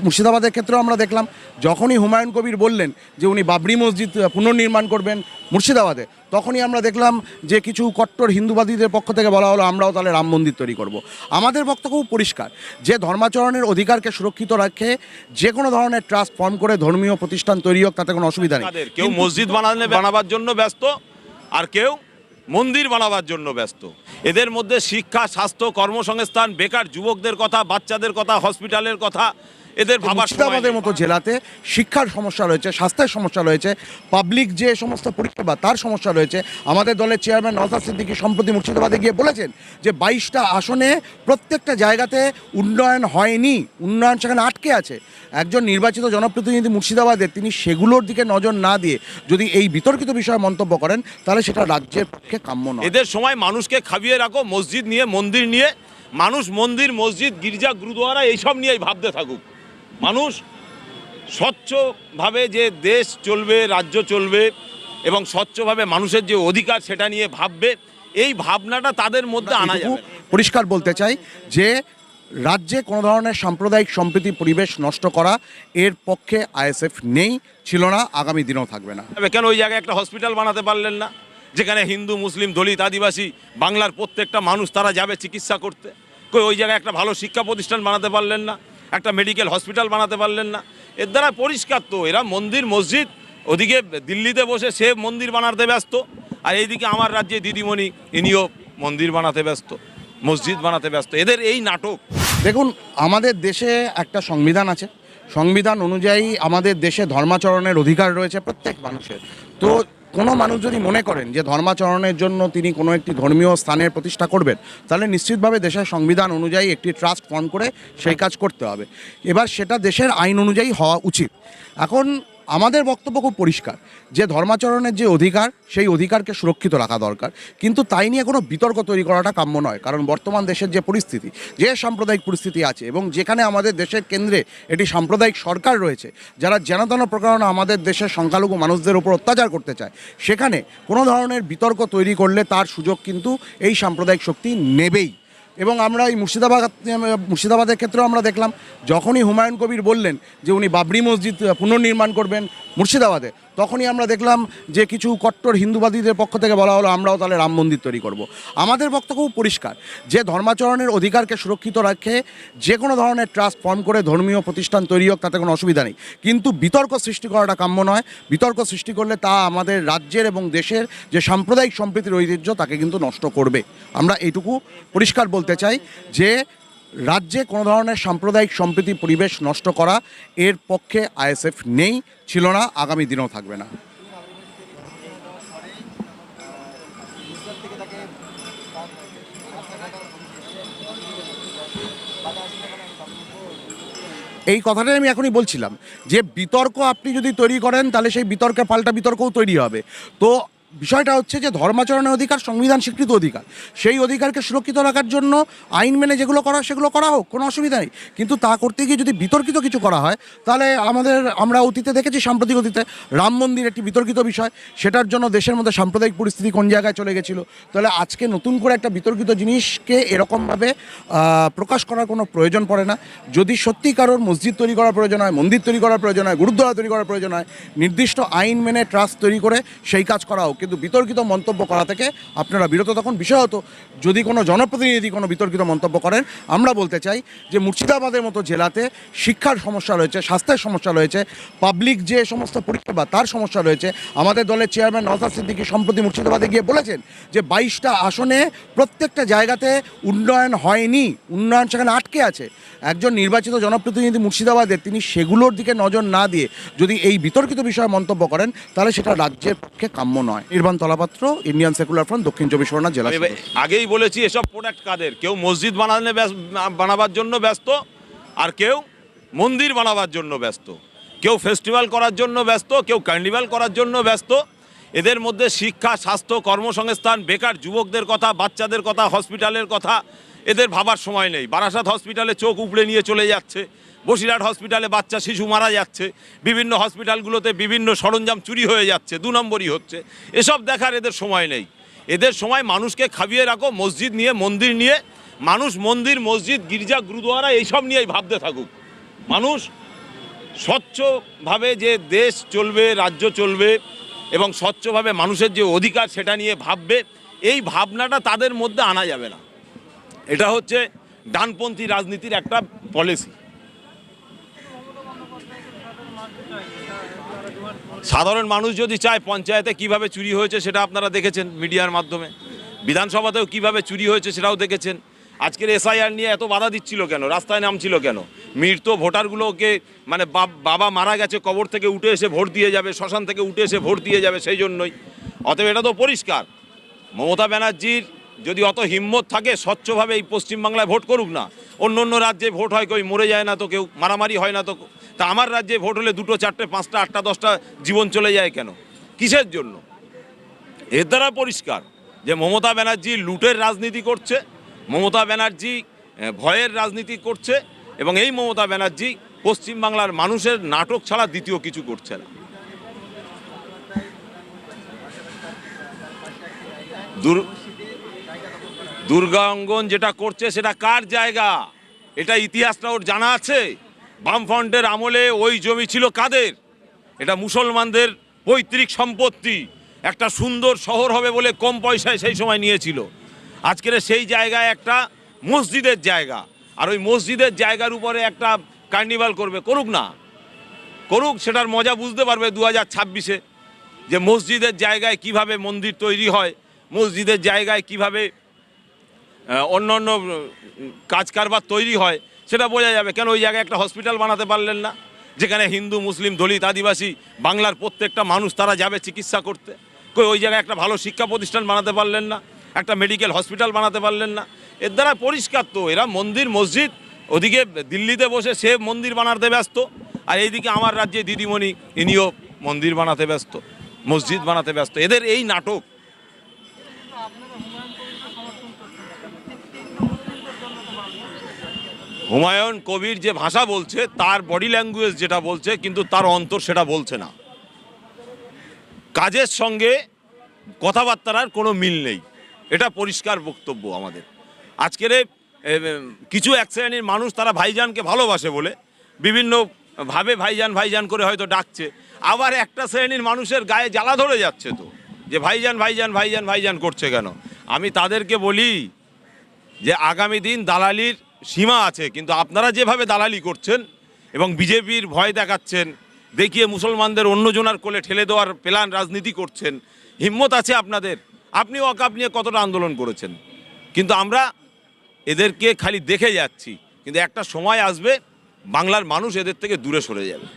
মুর্শিদাবাদের ক্ষেত্রেও আমরা দেখলাম, যখনই হুমায়ুন কবির বললেন যে উনি বাবরি মসজিদ পুনর্নির্মাণ করবেন মুর্শিদাবাদে, তখনই আমরা দেখলাম যে কিছু কট্টর হিন্দুবাদীদের পক্ষ থেকে বলা হলো আমরাও তাহলে রাম মন্দির তৈরি করব। আমাদের বক্তব্য পরিষ্কার যে ধর্মাচরণের অধিকারকে সুরক্ষিত রাখে যে কোনো ধরনের ট্রাস্ট ফর্ম করে ধর্মীয় প্রতিষ্ঠান তৈরি হোক, তাতে কোনো অসুবিধা নেই। কেউ মসজিদ বানাবার জন্য ব্যস্ত, আর কেউ মন্দির বানাবার জন্য ব্যস্ত। এদের মধ্যে শিক্ষা, স্বাস্থ্য, কর্মসংস্থান, বেকার যুবকদের কথা, বাচ্চাদের কথা, হসপিটালের কথা এদের মুর্শিদাবাদের মতো জেলাতে শিক্ষার সমস্যা রয়েছে, স্বাস্থ্যের সমস্যা রয়েছে, পাবলিক যে সমস্ত পরিষেবা তার সমস্যা রয়েছে। আমাদের দলের চেয়ারম্যান নওশাদ সিদ্দিকী সম্প্রতি মুর্শিদাবাদে গিয়ে বলেছেন যে 22টা আসনে প্রত্যেকটা জায়গাতে উন্নয়ন হয়নি, উন্নয়ন সেখানে আটকে আছে। একজন নির্বাচিত জনপ্রতিনিধি মুর্শিদাবাদের, তিনি সেগুলোর দিকে নজর না দিয়ে যদি এই বিতর্কিত বিষয়ে মন্তব্য করেন, তাহলে সেটা রাজ্যের পক্ষে কাম্য নয়। এদের সময় মানুষকে খাবিয়ে রাখো মসজিদ নিয়ে, মন্দির নিয়ে। মানুষ মন্দির, মসজিদ, গির্জা, গুরুদুয়ারা এইসব নিয়েই ভাবতে থাকুক। মানুষ স্বচ্ছভাবে যে দেশ চলবে, রাজ্য চলবে এবং স্বচ্ছভাবে মানুষের যে অধিকার সেটা নিয়ে ভাববে, এই ভাবনাটা তাদের মধ্যে আনা যাবে। পরিষ্কার বলতে চাই যে রাজ্যে কোনো ধরনের সাম্প্রদায়িক সম্প্রীতি পরিবেশ নষ্ট করা এর পক্ষে আইএসএফ নেই, ছিল না, আগামী দিনেও থাকবে না। কেন ওই জায়গায় একটা হসপিটাল বানাতে পারলেন না, যেখানে হিন্দু, মুসলিম, দলিত, আদিবাসী, বাংলার প্রত্যেকটা মানুষ তারা যাবে চিকিৎসা করতে? ওই জায়গায় একটা ভালো শিক্ষা প্রতিষ্ঠান বানাতে পারলেন না, একটা মেডিকেল হসপিটাল বানাতে পারলেন না? এর দ্বারা পরিষ্কার তো এরা মন্দির, মসজিদ, ওদিকে দিল্লিতে বসে সে মন্দির বানাতে ব্যস্ত, আর এইদিকে আমার রাজ্যে দিদিমণি ইনিও মন্দির বানাতে ব্যস্ত, মসজিদ বানাতে ব্যস্ত। এদের এই নাটক। দেখুন, আমাদের দেশে একটা সংবিধান আছে, সংবিধান অনুযায়ী আমাদের দেশে ধর্মাচরণের অধিকার রয়েছে প্রত্যেক মানুষের। তো কোনো মানুষ যদি মনে করেন যে ধর্মাচরণের জন্য তিনি কোনো একটি ধর্মীয় স্থানের প্রতিষ্ঠা করবেন, তাহলে নিশ্চিতভাবে দেশের সংবিধান অনুযায়ী একটি ট্রাস্ট ফর্ম করে সেই কাজ করতে হবে। এবার সেটা দেশের আইন অনুযায়ী হওয়া উচিত। এখন আমাদের বক্তব্য খুব পরিষ্কার যে ধর্মাচরণের যে অধিকার, সেই অধিকারকে সুরক্ষিত রাখা দরকার, কিন্তু তাই নিয়ে কোনো বিতর্ক তৈরি করাটা কাম্য নয়। কারণ বর্তমান দেশের যে পরিস্থিতি, যে সাম্প্রদায়িক পরিস্থিতি আছে, এবং যেখানে আমাদের দেশের কেন্দ্রে এটি সাম্প্রদায়িক সরকার রয়েছে, যারা যেন প্রকারণে আমাদের দেশের সংখ্যালঘু মানুষদের উপর অত্যাচার করতে চায়, সেখানে কোনো ধরনের বিতর্ক তৈরি করলে তার সুযোগ কিন্তু এই সাম্প্রদায়িক শক্তি নেবেই। এবং আমরা এই মুর্শিদাবাদের ক্ষেত্রেও আমরা দেখলাম, যখনই হুমায়ুন কবির বললেন যে উনি বাবরি মসজিদ পুনর্নির্মাণ করবেন মুর্শিদাবাদে, তখনই আমরা দেখলাম যে কিছু কট্টর হিন্দুবাদীদের পক্ষ থেকে বলা হলো আমরাও তাহলে রাম মন্দির তৈরি করব। আমাদের বক্তব্য পরিষ্কার যে ধর্মাচরণের অধিকারকে সুরক্ষিত রাখে যে কোনো ধরনের ট্রাস্ট ফর্ম করে ধর্মীয় প্রতিষ্ঠান তৈরি হোক, তাতে কোনো অসুবিধা নেই, কিন্তু বিতর্ক সৃষ্টি করাটা কাম্য নয়। বিতর্ক সৃষ্টি করলে তা আমাদের রাজ্যের এবং দেশের যে সাম্প্রদায়িক সম্প্রীতির ঐতিহ্য তাকে কিন্তু নষ্ট করবে। আমরা এইটুকু পরিষ্কার বলতে চাই যে রাজ্যে কোনো ধরনের সাম্প্রদায়িক সম্প্রীতি পরিবেশ নষ্ট করা এর পক্ষে আইএসএফ নেই, ছিল না, আগামী দিনেও থাকবে না। এই কথাটাই আমি এখনই বলছিলাম যে বিতর্ক আপনি যদি তৈরি করেন, তাহলে সেই বিতর্কে পাল্টা বিতর্কও তৈরি হবে। তো বিষয়টা হচ্ছে যে ধর্মাচরণের অধিকার সংবিধান স্বীকৃত অধিকার, সেই অধিকারকে সুরক্ষিত রাখার জন্য আইন মেনে যেগুলো করা সেগুলো করা হোক, কোনো অসুবিধা নেই। কিন্তু তা করতে গিয়ে যদি বিতর্কিত কিছু করা হয়, তাহলে আমরা অতীতে দেখেছি, সাম্প্রতিক অতীতে রাম মন্দির একটি বিতর্কিত বিষয়, সেটার জন্য দেশের মধ্যে সাম্প্রদায়িক পরিস্থিতি কোন জায়গায় চলে গেছিলো। তাহলে আজকে নতুন করে একটা বিতর্কিত জিনিসকে এরকমভাবে প্রকাশ করার কোনো প্রয়োজন পড়ে না। যদি সত্যি কারোর মসজিদ তৈরি করার প্রয়োজন হয়, মন্দির তৈরি করার প্রয়োজন হয়, গুরুদ্বারা তৈরি করার প্রয়োজন হয়, নির্দিষ্ট আইন মেনে ট্রাস্ট তৈরি করে সেই কাজ করা হোক। কিন্তু বিতর্কিত মন্তব্য করা থেকে আপনারা বিরত থাকুন। বিশেষত যদি কোনো জনপ্রতিনিধি কোনো বিতর্কিত মন্তব্য করেন, আমরা বলতে চাই যে মুর্শিদাবাদের মতো জেলাতে শিক্ষার সমস্যা রয়েছে, স্বাস্থ্যের সমস্যা রয়েছে, পাবলিক যে সমস্ত পরিষেবা তার সমস্যা রয়েছে। আমাদের দলের চেয়ারম্যান নওশাদ সিদ্দিকী সম্প্রতি মুর্শিদাবাদে গিয়ে বলেছেন যে 22টা আসনে প্রত্যেকটা জায়গাতে উন্নয়ন হয়নি, উন্নয়ন সেখানে আটকে আছে। একজন নির্বাচিত জনপ্রতিনিধি মুর্শিদাবাদের, তিনি সেগুলোর দিকে নজর না দিয়ে যদি এই বিতর্কিত বিষয়ে মন্তব্য করেন, তাহলে সেটা রাজ্যের পক্ষে কাম্য নয়। নির্বাণ তলাপাত্র, ইন্ডিয়ান সেকুলার ফ্রন্ট, দক্ষিণ চব্বিশ পরগনা জেলা। আগেই বলেছি এসব প্রোডাক্ট কাদের? কেউ মসজিদ বানাবার জন্য ব্যস্ত, আর কেউ মন্দির বানাবার জন্য ব্যস্ত, কেউ ফেস্টিভ্যাল করার জন্য ব্যস্ত, কেউ কার্নিভাল করার জন্য ব্যস্ত। এদের মধ্যে শিক্ষা, স্বাস্থ্য, কর্মসংস্থান, বেকার যুবকদের কথা, বাচ্চাদের কথা, হসপিটালের কথা এদের ভাবার সময় নেই। বারাসাত হসপিটালে চোখ উপড়ে নিয়ে চলে যাচ্ছে, বসিরহাট হসপিটালে বাচ্চা শিশু মারা যাচ্ছে, বিভিন্ন হসপিটালগুলোতে বিভিন্ন সরঞ্জাম চুরি হয়ে যাচ্ছে, 2 নম্বরই হচ্ছে। এসব দেখার এদের সময় নেই। এদের সময় মানুষকে খাবিয়ে রাখো মসজিদ নিয়ে, মন্দির নিয়ে। মানুষ মন্দির, মসজিদ, গির্জা, গুরুদুয়ারা এইসব নিয়েই ভাবতে থাকুক। মানুষ স্বচ্ছভাবে যে দেশ চলবে, রাজ্য চলবে এবং স্বচ্ছভাবে মানুষের যে অধিকার সেটা নিয়ে ভাববে, এই ভাবনাটা তাদের মধ্যে আনা যাবে না। এটা হচ্ছে ডানপন্থী রাজনীতির একটা পলিসি। সাধারণ মানুষ যদি চায়, পঞ্চায়েতে কিভাবে চুরি হয়েছে সেটা আপনারা দেখেছেন মিডিয়ার মাধ্যমে, বিধানসভাতেও কিভাবে চুরি হয়েছে সেটাও দেখেছেন। আজকের এসআইআর নিয়ে এত বাধা দিচ্ছিল কেন, রাস্তায় নামছিল কেন? মৃত ভোটারগুলোকে মানে বাবা মারা গেছে, কবর থেকে উঠে এসে ভোট দিয়ে যাবে, শ্মশান থেকে উঠে এসে ভোট দিয়ে যাবে, সেই জন্যই। অতএব এটা তো পরিষ্কার, মমতা ব্যানার্জির যদি অত হিম্মত থাকে স্বচ্ছভাবে এই পশ্চিমবাংলায় ভোট করুক না। অন্য অন্য রাজ্যে ভোট হয়, কেউ মরে যায় না তো, কেউ মারামারি হয় না তো, তা আমার রাজ্যে ভোট হলে 2, 4, 5, 8, 10টা জীবন চলে যায় কেন? কিসের জন্য? এর দ্বারা পরিষ্কার যে মমতা ব্যানার্জি লুটের রাজনীতি করছে, মমতা ব্যানার্জি ভয়ের রাজনীতি করছে, এবং এই মমতা ব্যানার্জি পশ্চিমবাংলার মানুষের নাটক ছাড়া দ্বিতীয় কিছু করছে না। দুর্গা অঙ্গন যেটা করছে সেটা কার জায়গা? এটা ইতিহাসটা ওর জানা আছে? বামফ্রন্টের আমলে ওই জমি ছিল কাদের? এটা মুসলমানদের পৈতৃক সম্পত্তি। একটা সুন্দর শহর হবে বলে কম পয়সায় সেই সময় নিয়েছিল। আজকের সেই জায়গায় একটা মসজিদের জায়গা, আর ওই মসজিদের জায়গার উপরে একটা কার্নিভাল করবে, করুক না, করুক, সেটার মজা বুঝতে পারবে 2026-এ যে মসজিদের জায়গায় কিভাবে মন্দির তৈরি হয়, মসজিদের জায়গায় কিভাবে অন্য অন্য কাজ কারবার তৈরি হয়, সেটা বোঝা যাবে। কেন ওই জায়গায় একটা হসপিটাল বানাতে পারলেন না, যেখানে হিন্দু, মুসলিম, দলিত, আদিবাসী, বাংলার প্রত্যেকটা মানুষ তারা যাবে চিকিৎসা করতে? কই ওই জায়গায় একটা ভালো শিক্ষা প্রতিষ্ঠান বানাতে পারলেন না, একটা মেডিকেল হসপিটাল বানাতে পারলেন না? এর দ্বারা পরিষ্কার তো এরা মন্দির মসজিদ, ওদিকে দিল্লিতে বসে সে মন্দির বানাতে ব্যস্ত, আর এইদিকে আমার রাজ্যে দিদিমণি ইনিও মন্দির বানাতে ব্যস্ত, মসজিদ বানাতে ব্যস্ত। এদের এই নাটক। হুমায়ুন কবির যে ভাষা বলছে, তার বডি ল্যাঙ্গুয়েজ যেটা বলছে, কিন্তু তার অন্তর সেটা বলছে না। কাজের সঙ্গে কথাবার্তার কোনো মিল নেই, এটা পরিষ্কার বক্তব্য আমাদের। আজকের কিছু এক শ্রেণীর মানুষ তারা ভাইজানকে ভালোবাসে বলে বিভিন্নভাবে ভাইজান ভাইজান করে হয়তো ডাকছে, আবার একটা শ্রেণীর মানুষের গায়ে জ্বালা ধরে যাচ্ছে তো, যে ভাইজান ভাইজান ভাইজান ভাইজান করছে কেন? আমি তাদেরকে বলি যে আগামী দিন দালালির সীমা আছে, কিন্তু আপনারা যেভাবে দালালি করছেন এবং বিজেপির ভয় দেখাচ্ছেন, দেখিয়ে মুসলমানদের অন্যজনার কোলে ঠেলে দেওয়ার প্ল্যান রাজনীতি করছেন, হিম্মত আছে আপনাদের। আপনি ওয়াকাফ নিয়ে কতটা আন্দোলন করেছেন, কিন্তু আমরা এদেরকে খালি দেখে যাচ্ছি। কিন্তু একটা সময় আসবে বাংলার মানুষ এদের থেকে দূরে সরে যাবে।